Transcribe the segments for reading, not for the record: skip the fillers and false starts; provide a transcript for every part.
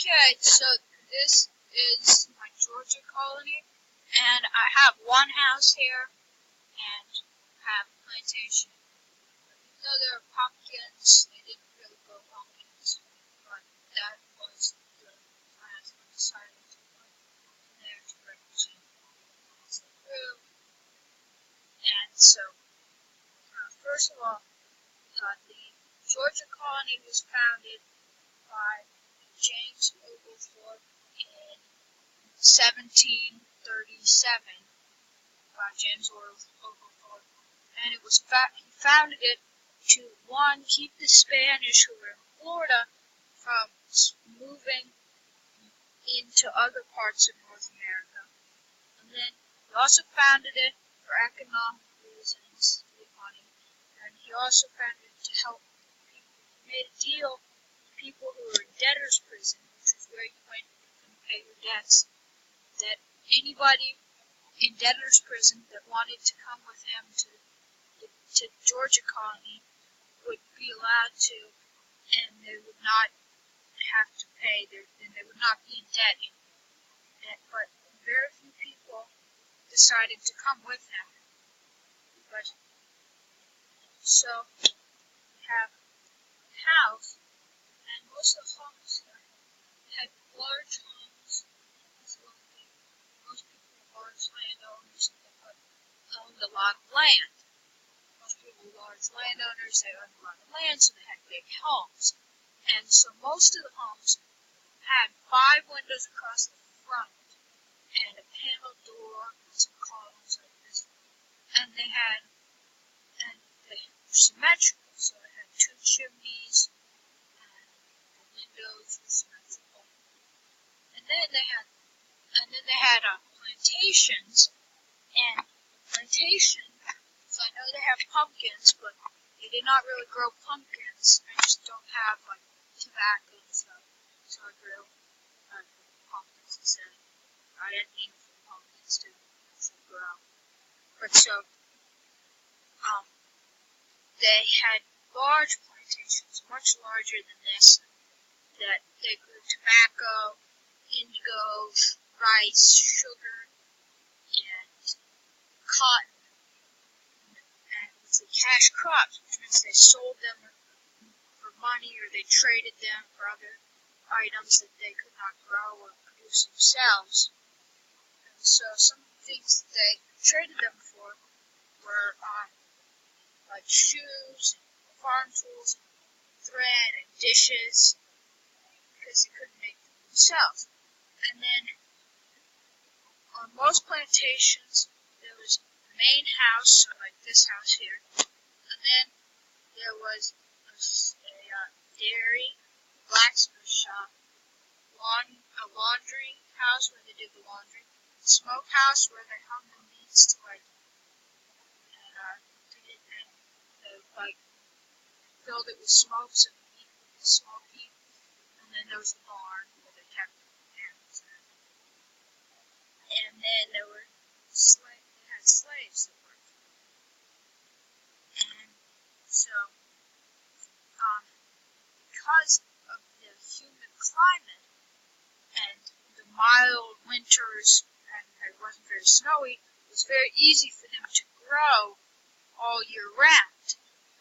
Okay, so this is my Georgia colony, and I have one house here, and have a plantation. Even though there are pumpkins, they didn't really grow pumpkins, but that was the plant I decided to put in there to represent the group. And so, first of all, the Georgia colony was founded by James Oglethorpe in 1737 by James Oglethorpe, and it was he founded it to, one, keep the Spanish who were in Florida from moving into other parts of North America, and then he also founded it for economic reasons, to get money, and he also founded it to help people. He made a deal with people who were in debtor's prison, which is where you went and pay your debts, that anybody in debtor's prison that wanted to come with him to Georgia colony would be allowed to, and they would not have to pay, and they would not be in debt. But very few people decided to come with him. But so we have a house, and most of the homes here had large homes. Most people were large landowners that owned a lot of land. Most people were large landowners, they owned a lot of land, so they had big homes. And so most of the homes had 5 windows across the front, and a panel door with some columns like this. And they were symmetrical, so they had 2 chimneys, and the windows were symmetrical. And then they had plantations, and plantation, so I know they have pumpkins, but they did not really grow pumpkins. I just don't have like tobacco and stuff, so I grew pumpkins instead. I didn't need for pumpkins to grow. But so, they had large plantations, much larger than this, that they grew tobacco, indigo, rice, sugar, and cotton, and it's cash crops, which means they sold them for money or they traded them for other items that they could not grow or produce themselves. And so some of the things that they traded them for were like shoes, and farm tools, and thread, and dishes, because they couldn't make them themselves. And then on most plantations, there was the main house, so like this house here, and then there was a dairy, blacksmith shop, a laundry house where they did the laundry, a smokehouse where they hung the meats to filled it with smoke so the meat would be smoky, and then there was the barn where they kept the animals in. And then they had slaves that worked for them. And so, because of the humid climate and the mild winters, and it wasn't very snowy, it was very easy for them to grow all year round.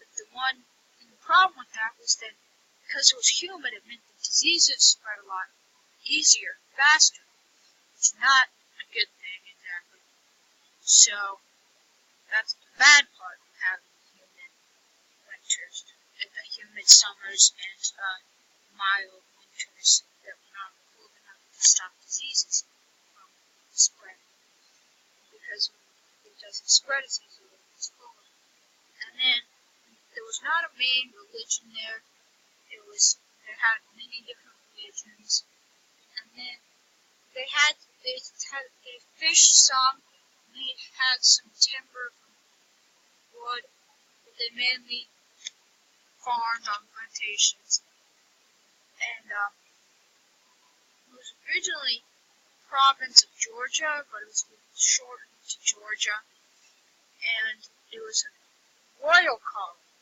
But the problem with that was that because it was humid, it meant the diseases spread a lot easier, faster, which is not a good thing exactly. So that's the bad part of having humid winters, humid summers, and mild winters that were not cold enough to stop diseases from spreading, because it doesn't spread as easily when it's cold. And then there was not a main religion there. They had many different religions, and then they fished some, and they had some timber from wood, but they mainly farmed on plantations. And it was originally a province of Georgia, but it was shortened to Georgia, and it was a royal colony,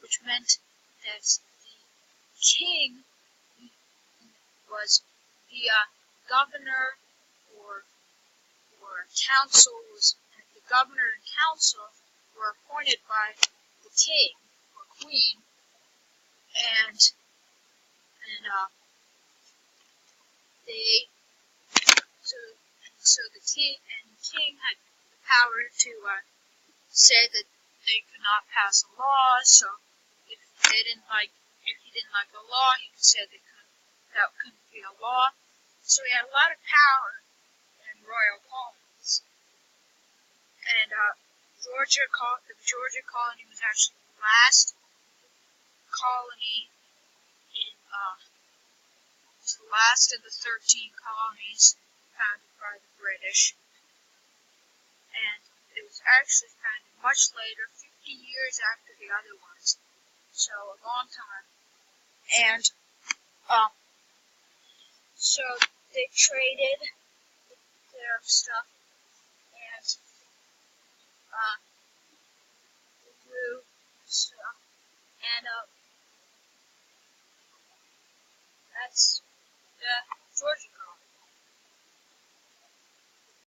which meant that the king was the governor or the governor and council were appointed by the king or queen, and they so the king had the power to say that they could not pass a law. So if he didn't like a law, he could say that couldn't be a law. So he had a lot of power in royal colonies. And the Georgia colony was actually the last colony was the last of the 13 colonies founded by the British. And it was actually founded much later, 50 years after the other ones. So a long time. And so they traded their stuff and grew stuff. And that's Georgia.